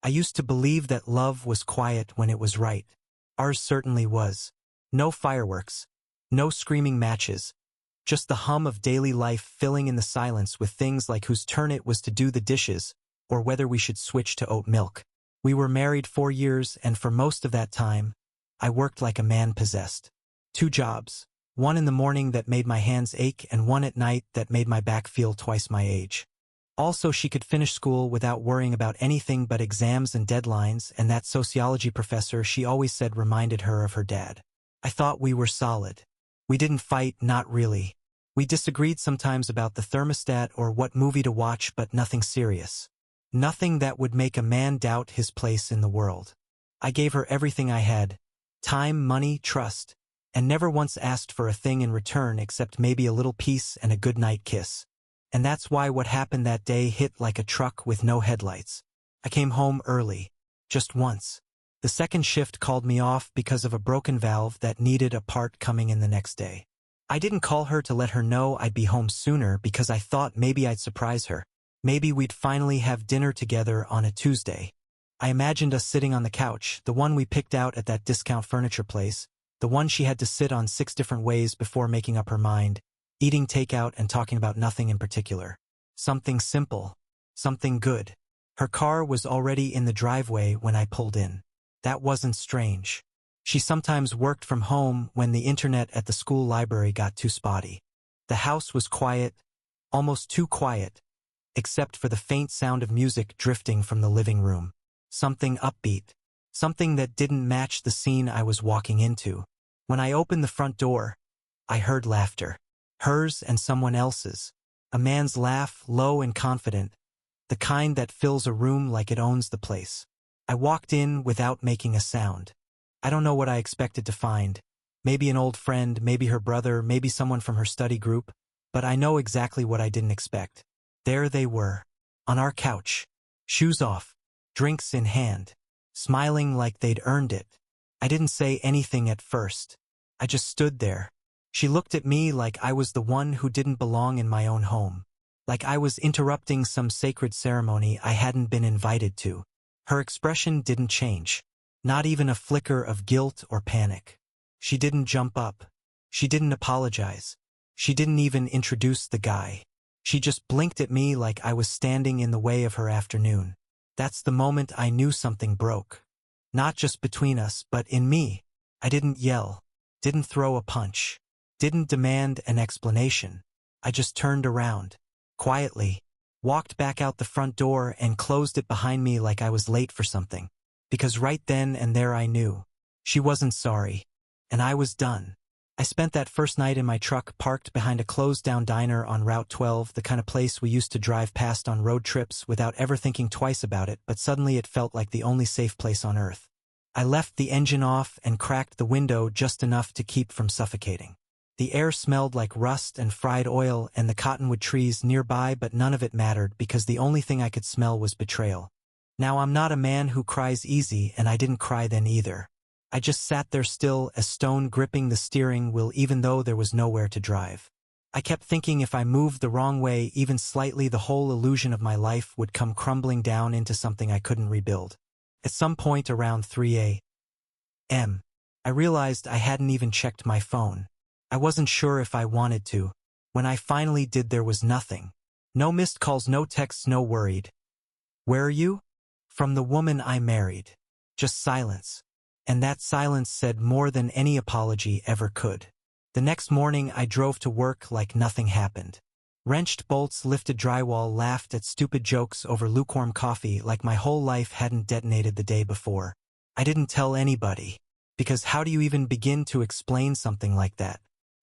I used to believe that love was quiet when it was right. Ours certainly was. No fireworks. No screaming matches. Just the hum of daily life filling in the silence with things like whose turn it was to do the dishes, or whether we should switch to oat milk. We were married 4 years, and for most of that time, I worked like a man possessed. 2 jobs. One in the morning that made my hands ache and one at night that made my back feel twice my age. Also, she could finish school without worrying about anything but exams and deadlines, and that sociology professor she always said reminded her of her dad. I thought we were solid. We didn't fight, not really. We disagreed sometimes about the thermostat or what movie to watch, but nothing serious. Nothing that would make a man doubt his place in the world. I gave her everything I had. Time, money, trust. And never once asked for a thing in return except maybe a little peace and a good-night kiss. And that's why what happened that day hit like a truck with no headlights. I came home early. Just once. The second shift called me off because of a broken valve that needed a part coming in the next day. I didn't call her to let her know I'd be home sooner because I thought maybe I'd surprise her. Maybe we'd finally have dinner together on a Tuesday. I imagined us sitting on the couch, the one we picked out at that discount furniture place, the one she had to sit on 6 different ways before making up her mind, eating takeout and talking about nothing in particular. Something simple. Something good. Her car was already in the driveway when I pulled in. That wasn't strange. She sometimes worked from home when the internet at the school library got too spotty. The house was quiet, almost too quiet, except for the faint sound of music drifting from the living room. Something upbeat. Something that didn't match the scene I was walking into. When I opened the front door, I heard laughter. Hers and someone else's. A man's laugh, low and confident, the kind that fills a room like it owns the place. I walked in without making a sound. I don't know what I expected to find. Maybe an old friend, maybe her brother, maybe someone from her study group, but I know exactly what I didn't expect. There they were, on our couch, shoes off, drinks in hand, smiling like they'd earned it. I didn't say anything at first. I just stood there. She looked at me like I was the one who didn't belong in my own home. Like I was interrupting some sacred ceremony I hadn't been invited to. Her expression didn't change. Not even a flicker of guilt or panic. She didn't jump up. She didn't apologize. She didn't even introduce the guy. She just blinked at me like I was standing in the way of her afternoon. That's the moment I knew something broke. Not just between us, but in me. I didn't yell. Didn't throw a punch. Didn't demand an explanation. I just turned around. Quietly. Walked back out the front door and closed it behind me like I was late for something. Because right then and there I knew. She wasn't sorry. And I was done. I spent that first night in my truck parked behind a closed-down diner on Route 12, the kind of place we used to drive past on road trips without ever thinking twice about it, but suddenly it felt like the only safe place on earth. I left the engine off and cracked the window just enough to keep from suffocating. The air smelled like rust and fried oil and the cottonwood trees nearby, but none of it mattered because the only thing I could smell was betrayal. Now I'm not a man who cries easy, and I didn't cry then either. I just sat there still as stone gripping the steering wheel even though there was nowhere to drive. I kept thinking if I moved the wrong way even slightly the whole illusion of my life would come crumbling down into something I couldn't rebuild. At some point around 3 a.m., I realized I hadn't even checked my phone. I wasn't sure if I wanted to. When I finally did, there was nothing. No missed calls, no texts, no worried. "Where are you?" From the woman I married. Just silence. And that silence said more than any apology ever could. The next morning I drove to work like nothing happened. Wrenched bolts, lifted drywall, laughed at stupid jokes over lukewarm coffee like my whole life hadn't detonated the day before. I didn't tell anybody. Because how do you even begin to explain something like that?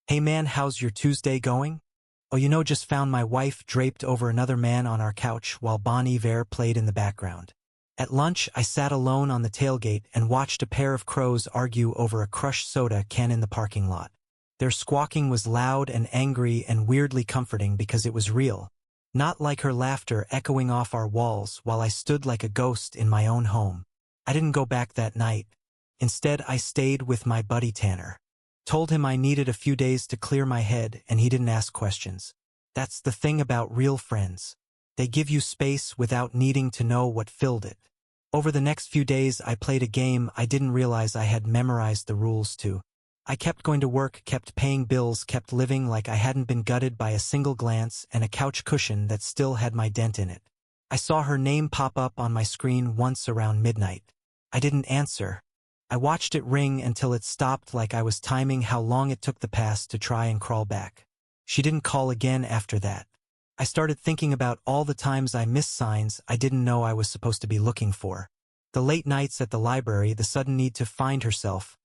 "Hey man, how's your Tuesday going?" "Oh, just found my wife draped over another man on our couch while Bon Iver played in the background." At lunch, I sat alone on the tailgate and watched a pair of crows argue over a crushed soda can in the parking lot. Their squawking was loud and angry and weirdly comforting because it was real. Not like her laughter echoing off our walls while I stood like a ghost in my own home. I didn't go back that night. Instead, I stayed with my buddy Tanner. Told him I needed a few days to clear my head, and he didn't ask questions. That's the thing about real friends. They give you space without needing to know what filled it. Over the next few days I played a game I didn't realize I had memorized the rules to. I kept going to work, kept paying bills, kept living like I hadn't been gutted by a single glance and a couch cushion that still had my dent in it. I saw her name pop up on my screen once around midnight. I didn't answer. I watched it ring until it stopped, like I was timing how long it took the past to try and crawl back. She didn't call again after that. I started thinking about all the times I missed signs I didn't know I was supposed to be looking for. The late nights at the library, the sudden need to find herself.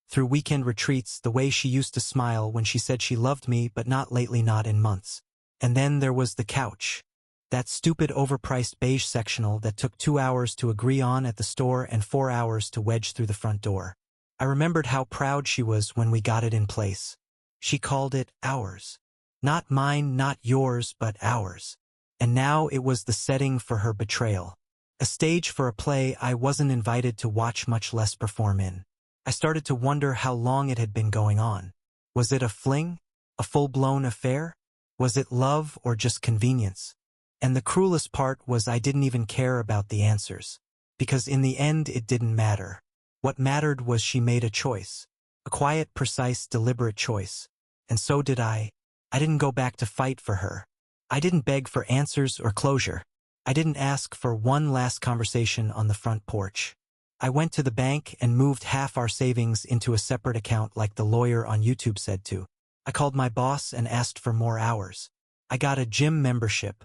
Through weekend retreats, the way she used to smile when she said she loved me but not lately, not in months. And then there was the couch. That stupid overpriced beige sectional that took 2 hours to agree on at the store and 4 hours to wedge through the front door. I remembered how proud she was when we got it in place. She called it ours. Not mine, not yours, but ours. And now it was the setting for her betrayal. A stage for a play I wasn't invited to watch, much less perform in. I started to wonder how long it had been going on. Was it a fling? A full-blown affair? Was it love or just convenience? And the cruelest part was I didn't even care about the answers. Because in the end it didn't matter. What mattered was she made a choice. A quiet, precise, deliberate choice. And so did I. I didn't go back to fight for her. I didn't beg for answers or closure. I didn't ask for one last conversation on the front porch. I went to the bank and moved half our savings into a separate account like the lawyer on YouTube said to. I called my boss and asked for more hours. I got a gym membership.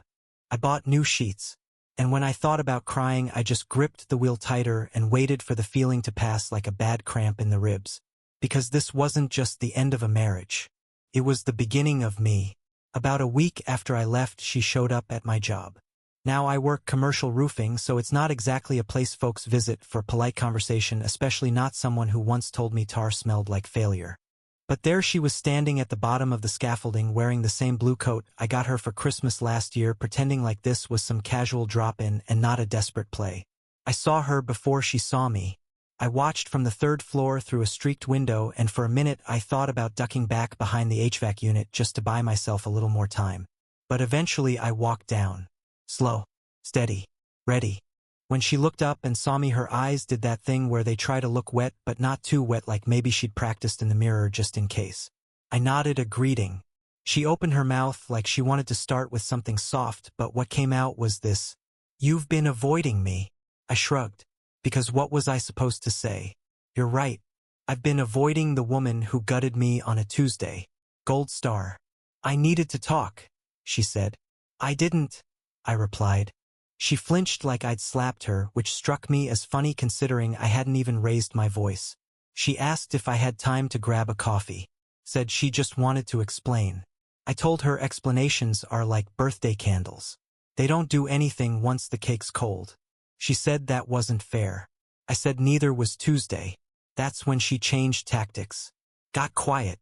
I bought new sheets. And when I thought about crying, I just gripped the wheel tighter and waited for the feeling to pass like a bad cramp in the ribs. Because this wasn't just the end of a marriage. It was the beginning of me. About a week after I left, she showed up at my job. Now I work commercial roofing, so it's not exactly a place folks visit for polite conversation, especially not someone who once told me tar smelled like failure. But there she was standing at the bottom of the scaffolding wearing the same blue coat I got her for Christmas last year, pretending like this was some casual drop-in and not a desperate play. I saw her before she saw me. I watched from the 3rd floor through a streaked window, and for a minute I thought about ducking back behind the HVAC unit just to buy myself a little more time. But eventually I walked down. Slow, steady, ready. When she looked up and saw me, her eyes did that thing where they try to look wet but not too wet, like maybe she'd practiced in the mirror just in case. I nodded a greeting. She opened her mouth like she wanted to start with something soft, but what came out was this. "You've been avoiding me." I shrugged. Because what was I supposed to say? You're right. I've been avoiding the woman who gutted me on a Tuesday. Gold star. I needed to talk, she said. I didn't, I replied. She flinched like I'd slapped her, which struck me as funny considering I hadn't even raised my voice. She asked if I had time to grab a coffee. Said she just wanted to explain. I told her explanations are like birthday candles. They don't do anything once the cake's cold. She said that wasn't fair. I said neither was Tuesday. That's when she changed tactics. Got quiet.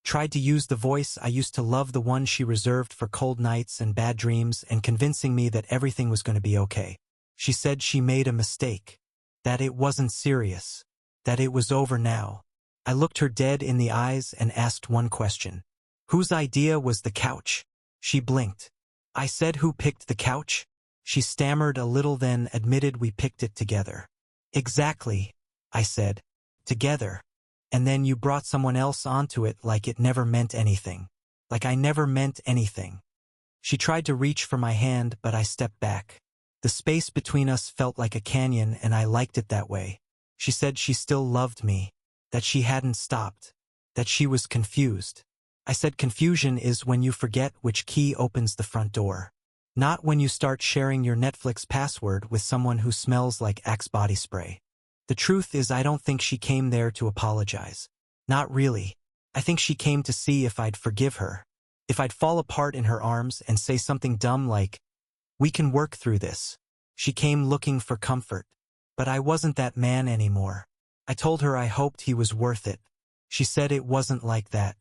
Tried to use the voice I used to love, the one she reserved for cold nights and bad dreams, and convincing me that everything was going to be okay. She said she made a mistake. That it wasn't serious. That it was over now. I looked her dead in the eyes and asked one question. Whose idea was the couch? She blinked. I said, who picked the couch? She stammered a little, then admitted we picked it together. Exactly, I said. Together. And then you brought someone else onto it like it never meant anything. Like I never meant anything. She tried to reach for my hand, but I stepped back. The space between us felt like a canyon, and I liked it that way. She said she still loved me. That she hadn't stopped. That she was confused. I said confusion is when you forget which key opens the front door. Not when you start sharing your Netflix password with someone who smells like Axe body spray. The truth is, I don't think she came there to apologize. Not really. I think she came to see if I'd forgive her. If I'd fall apart in her arms and say something dumb like, we can work through this. She came looking for comfort. But I wasn't that man anymore. I told her I hoped he was worth it. She said it wasn't like that.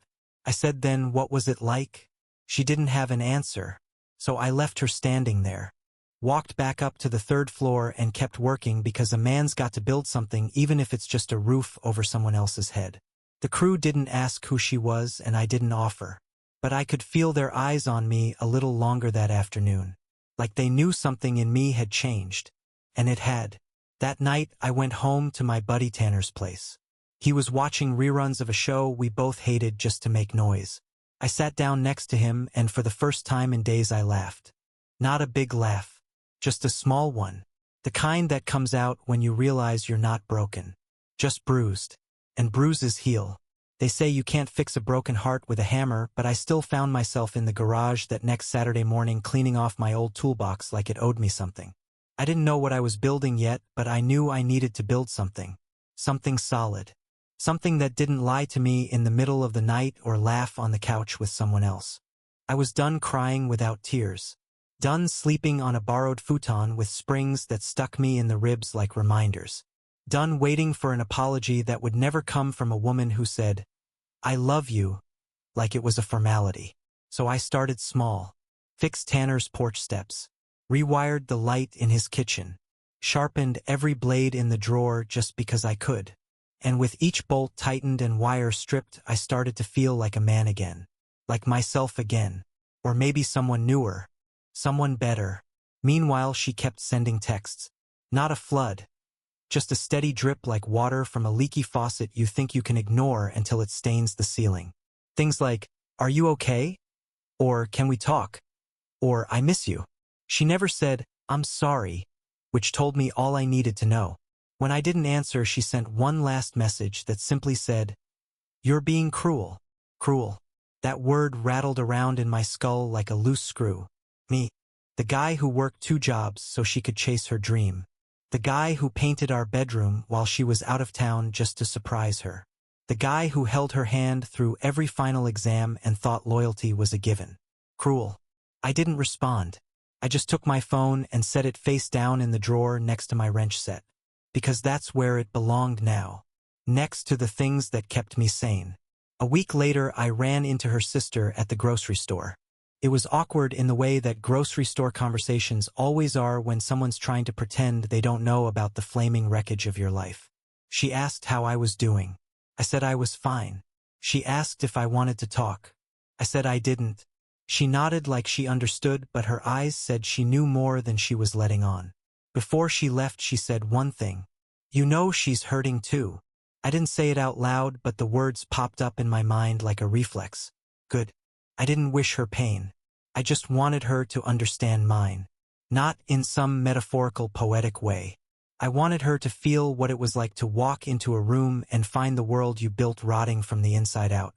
I said, then what was it like? She didn't have an answer. So I left her standing there. Walked back up to the 3rd floor and kept working, because a man's got to build something even if it's just a roof over someone else's head. The crew didn't ask who she was, and I didn't offer. But I could feel their eyes on me a little longer that afternoon. Like they knew something in me had changed. And it had. That night, I went home to my buddy Tanner's place. He was watching reruns of a show we both hated just to make noise. I sat down next to him, and for the first time in days I laughed. Not a big laugh, just a small one. The kind that comes out when you realize you're not broken. Just bruised. And bruises heal. They say you can't fix a broken heart with a hammer, but I still found myself in the garage that next Saturday morning cleaning off my old toolbox like it owed me something. I didn't know what I was building yet, but I knew I needed to build something. Something solid. Something that didn't lie to me in the middle of the night or laugh on the couch with someone else. I was done crying without tears. Done sleeping on a borrowed futon with springs that stuck me in the ribs like reminders. Done waiting for an apology that would never come from a woman who said, "I love you," like it was a formality. So I started small. Fixed Tanner's porch steps. Rewired the light in his kitchen. Sharpened every blade in the drawer just because I could. And with each bolt tightened and wire stripped, I started to feel like a man again. Like myself again. Or maybe someone newer. Someone better. Meanwhile, she kept sending texts. Not a flood. Just a steady drip like water from a leaky faucet you think you can ignore until it stains the ceiling. Things like, "Are you okay?" Or, "Can we talk?" Or, "I miss you." She never said, "I'm sorry," which told me all I needed to know. When I didn't answer, she sent one last message that simply said, "You're being cruel." Cruel. That word rattled around in my skull like a loose screw. Me. The guy who worked 2 jobs so she could chase her dream. The guy who painted our bedroom while she was out of town just to surprise her. The guy who held her hand through every final exam and thought loyalty was a given. Cruel. I didn't respond. I just took my phone and set it face down in the drawer next to my wrench set. Because that's where it belonged now. Next to the things that kept me sane. A week later, I ran into her sister at the grocery store. It was awkward in the way that grocery store conversations always are when someone's trying to pretend they don't know about the flaming wreckage of your life. She asked how I was doing. I said I was fine. She asked if I wanted to talk. I said I didn't. She nodded like she understood, but her eyes said she knew more than she was letting on. Before she left, she said one thing. "You know she's hurting too." I didn't say it out loud, but the words popped up in my mind like a reflex. Good. I didn't wish her pain. I just wanted her to understand mine. Not in some metaphorical poetic way. I wanted her to feel what it was like to walk into a room and find the world you built rotting from the inside out.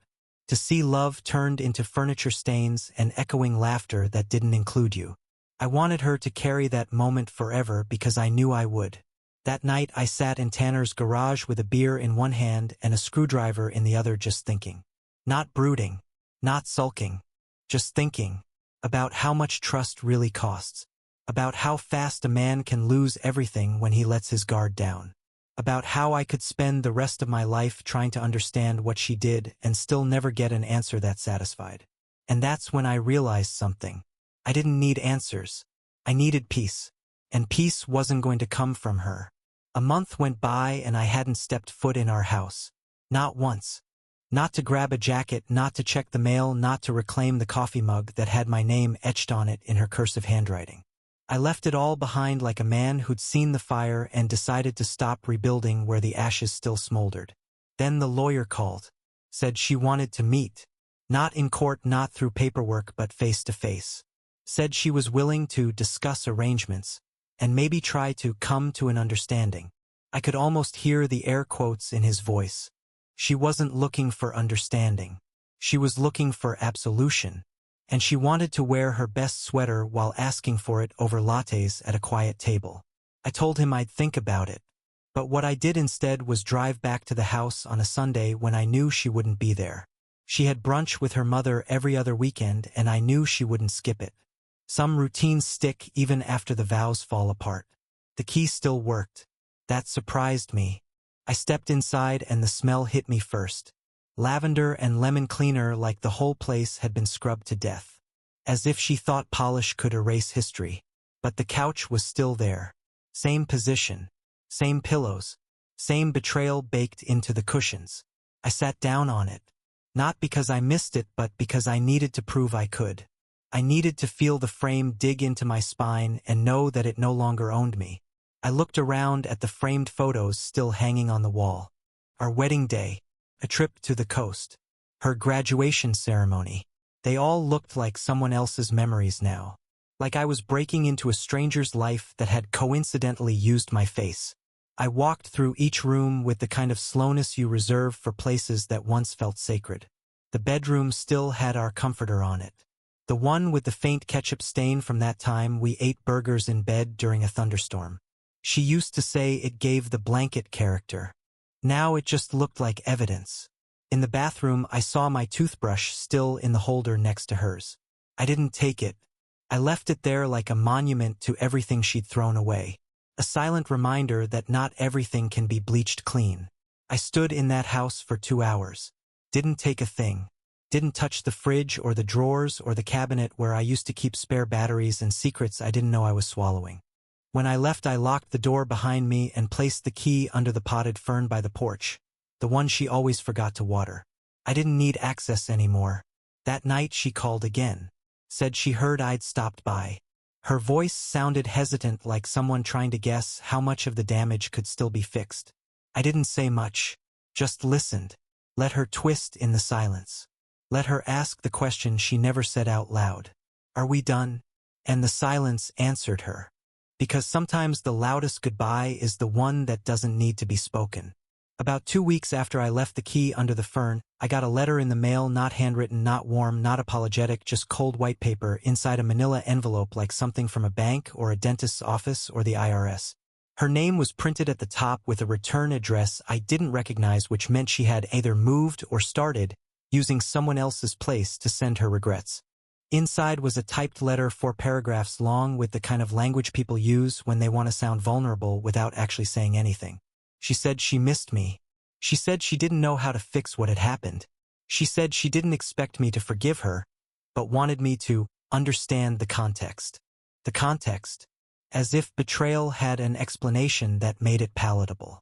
To see love turned into furniture stains and echoing laughter that didn't include you. I wanted her to carry that moment forever because I knew I would. That night I sat in Tanner's garage with a beer in one hand and a screwdriver in the other, just thinking. Not brooding. Not sulking. Just thinking. About how much trust really costs. About how fast a man can lose everything when he lets his guard down. About how I could spend the rest of my life trying to understand what she did and still never get an answer that satisfied. And that's when I realized something. I didn't need answers. I needed peace. And peace wasn't going to come from her. A month went by and I hadn't stepped foot in our house. Not once. Not to grab a jacket, not to check the mail, not to reclaim the coffee mug that had my name etched on it in her cursive handwriting. I left it all behind like a man who'd seen the fire and decided to stop rebuilding where the ashes still smoldered. Then the lawyer called. Said she wanted to meet. Not in court, not through paperwork, but face to face. Said she was willing to discuss arrangements and maybe try to come to an understanding. I could almost hear the air quotes in his voice. She wasn't looking for understanding. She was looking for absolution. And she wanted to wear her best sweater while asking for it over lattes at a quiet table. I told him I'd think about it. But what I did instead was drive back to the house on a Sunday when I knew she wouldn't be there. She had brunch with her mother every other weekend, and I knew she wouldn't skip it. Some routines stick even after the vows fall apart. The key still worked. That surprised me. I stepped inside and the smell hit me first. Lavender and lemon cleaner, like the whole place had been scrubbed to death. As if she thought polish could erase history. But the couch was still there. Same position. Same pillows. Same betrayal baked into the cushions. I sat down on it. Not because I missed it, but because I needed to prove I could. I needed to feel the frame dig into my spine and know that it no longer owned me. I looked around at the framed photos still hanging on the wall. Our wedding day, a trip to the coast, her graduation ceremony. They all looked like someone else's memories now. Like I was breaking into a stranger's life that had coincidentally used my face. I walked through each room with the kind of slowness you reserve for places that once felt sacred. The bedroom still had our comforter on it. The one with the faint ketchup stain from that time we ate burgers in bed during a thunderstorm. She used to say it gave the blanket character. Now it just looked like evidence. In the bathroom, I saw my toothbrush still in the holder next to hers. I didn't take it. I left it there like a monument to everything she'd thrown away. A silent reminder that not everything can be bleached clean. I stood in that house for 2 hours. Didn't take a thing. Didn't touch the fridge or the drawers or the cabinet where I used to keep spare batteries and secrets I didn't know I was swallowing. When I left, I locked the door behind me and placed the key under the potted fern by the porch, the one she always forgot to water. I didn't need access anymore. That night she called again. Said she heard I'd stopped by. Her voice sounded hesitant, like someone trying to guess how much of the damage could still be fixed. I didn't say much. Just listened. Let her twist in the silence. Let her ask the question she never said out loud. Are we done? And the silence answered her. Because sometimes the loudest goodbye is the one that doesn't need to be spoken. About 2 weeks after I left the key under the fern, I got a letter in the mail, not handwritten, not warm, not apologetic, just cold white paper inside a manila envelope like something from a bank or a dentist's office or the IRS. Her name was printed at the top with a return address I didn't recognize, which meant she had either moved or started using someone else's place to send her regrets. Inside was a typed letter 4 paragraphs long with the kind of language people use when they want to sound vulnerable without actually saying anything. She said she missed me. She said she didn't know how to fix what had happened. She said she didn't expect me to forgive her, but wanted me to understand the context. The context, as if betrayal had an explanation that made it palatable.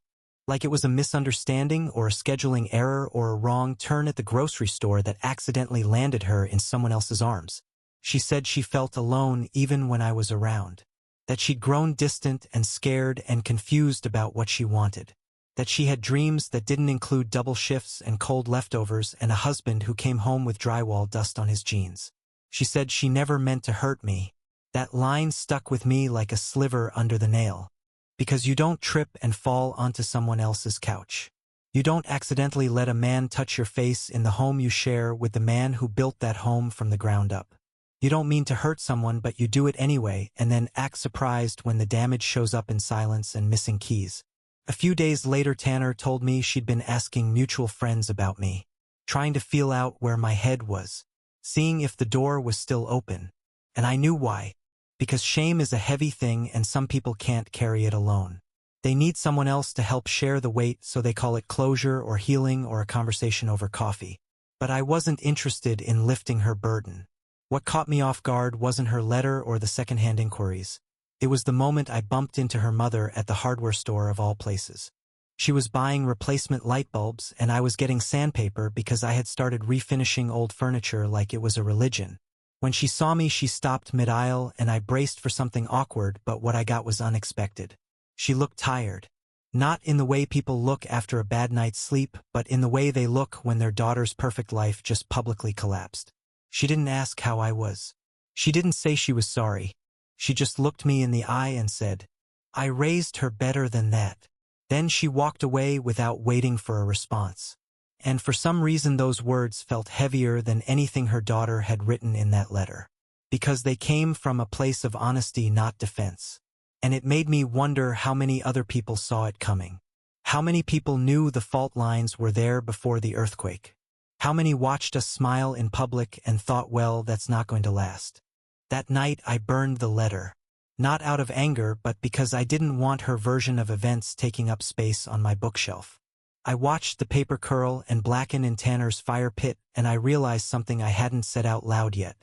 Like it was a misunderstanding or a scheduling error or a wrong turn at the grocery store that accidentally landed her in someone else's arms. She said she felt alone even when I was around. That she'd grown distant and scared and confused about what she wanted. That she had dreams that didn't include double shifts and cold leftovers and a husband who came home with drywall dust on his jeans. She said she never meant to hurt me. That line stuck with me like a sliver under the nail. Because you don't trip and fall onto someone else's couch. You don't accidentally let a man touch your face in the home you share with the man who built that home from the ground up. You don't mean to hurt someone, but you do it anyway and then act surprised when the damage shows up in silence and missing keys. A few days later, Tanner told me she'd been asking mutual friends about me, trying to feel out where my head was, seeing if the door was still open. And I knew why. Because shame is a heavy thing and some people can't carry it alone. They need someone else to help share the weight, so they call it closure or healing or a conversation over coffee. But I wasn't interested in lifting her burden. What caught me off guard wasn't her letter or the secondhand inquiries. It was the moment I bumped into her mother at the hardware store of all places. She was buying replacement light bulbs and I was getting sandpaper because I had started refinishing old furniture like it was a religion. When she saw me, she stopped mid-aisle and I braced for something awkward, but what I got was unexpected. She looked tired. Not in the way people look after a bad night's sleep, but in the way they look when their daughter's perfect life just publicly collapsed. She didn't ask how I was. She didn't say she was sorry. She just looked me in the eye and said, "I raised her better than that." Then she walked away without waiting for a response. And for some reason those words felt heavier than anything her daughter had written in that letter. Because they came from a place of honesty, not defense. And it made me wonder how many other people saw it coming. How many people knew the fault lines were there before the earthquake. How many watched us smile in public and thought, well, that's not going to last. That night I burned the letter. Not out of anger, but because I didn't want her version of events taking up space on my bookshelf. I watched the paper curl and blacken in Tanner's fire pit, and I realized something I hadn't said out loud yet.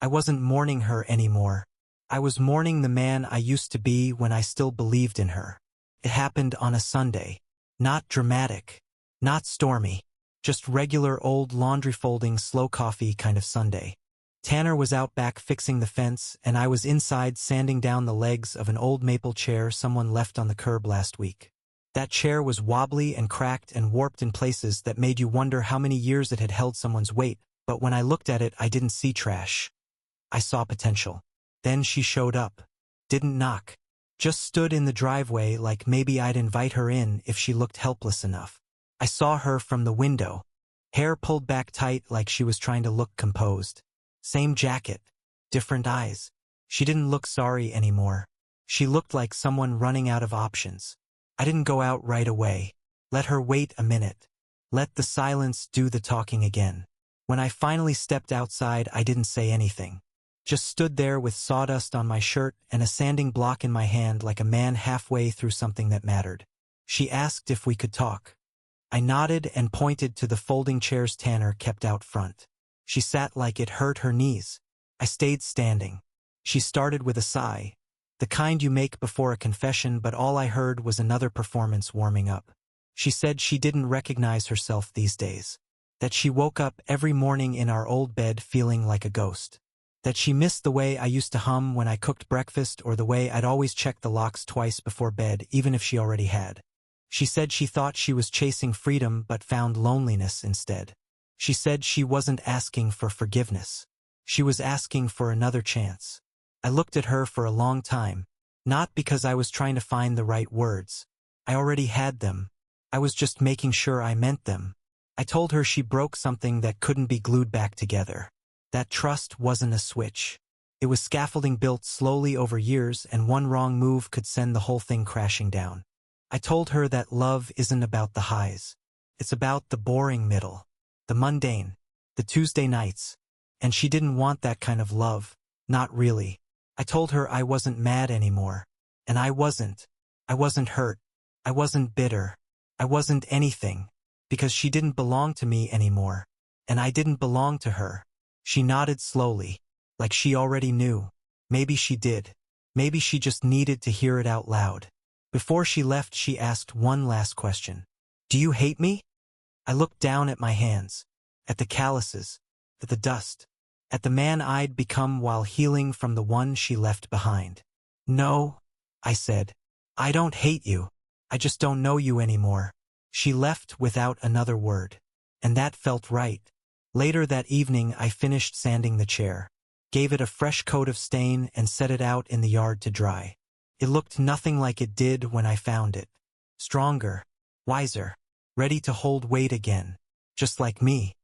I wasn't mourning her anymore. I was mourning the man I used to be when I still believed in her. It happened on a Sunday. Not dramatic. Not stormy. Just regular old laundry folding, slow coffee kind of Sunday. Tanner was out back fixing the fence, and I was inside sanding down the legs of an old maple chair someone left on the curb last week. That chair was wobbly and cracked and warped in places that made you wonder how many years it had held someone's weight, but when I looked at it I didn't see trash. I saw potential. Then she showed up. Didn't knock. Just stood in the driveway like maybe I'd invite her in if she looked helpless enough. I saw her from the window. Hair pulled back tight like she was trying to look composed. Same jacket. Different eyes. She didn't look sorry anymore. She looked like someone running out of options. I didn't go out right away. Let her wait a minute. Let the silence do the talking again. When I finally stepped outside, I didn't say anything. Just stood there with sawdust on my shirt and a sanding block in my hand like a man halfway through something that mattered. She asked if we could talk. I nodded and pointed to the folding chairs Tanner kept out front. She sat like it hurt her knees. I stayed standing. She started with a sigh. The kind you make before a confession, but all I heard was another performance warming up. She said she didn't recognize herself these days. That she woke up every morning in our old bed feeling like a ghost. That she missed the way I used to hum when I cooked breakfast or the way I'd always check the locks twice before bed, even if she already had. She said she thought she was chasing freedom but found loneliness instead. She said she wasn't asking for forgiveness. She was asking for another chance. I looked at her for a long time, not because I was trying to find the right words. I already had them. I was just making sure I meant them. I told her she broke something that couldn't be glued back together. That trust wasn't a switch. It was scaffolding built slowly over years, and one wrong move could send the whole thing crashing down. I told her that love isn't about the highs. It's about the boring middle, the mundane, the Tuesday nights. And she didn't want that kind of love. Not really. I told her I wasn't mad anymore. And I wasn't. I wasn't hurt. I wasn't bitter. I wasn't anything. Because she didn't belong to me anymore. And I didn't belong to her. She nodded slowly, like she already knew. Maybe she did. Maybe she just needed to hear it out loud. Before she left, she asked one last question. Do you hate me? I looked down at my hands, at the calluses, at the dust, at the man I'd become while healing from the one she left behind. No, I said. I don't hate you. I just don't know you anymore. She left without another word. And that felt right. Later that evening, I finished sanding the chair, gave it a fresh coat of stain, and set it out in the yard to dry. It looked nothing like it did when I found it. Stronger, wiser, ready to hold weight again, just like me.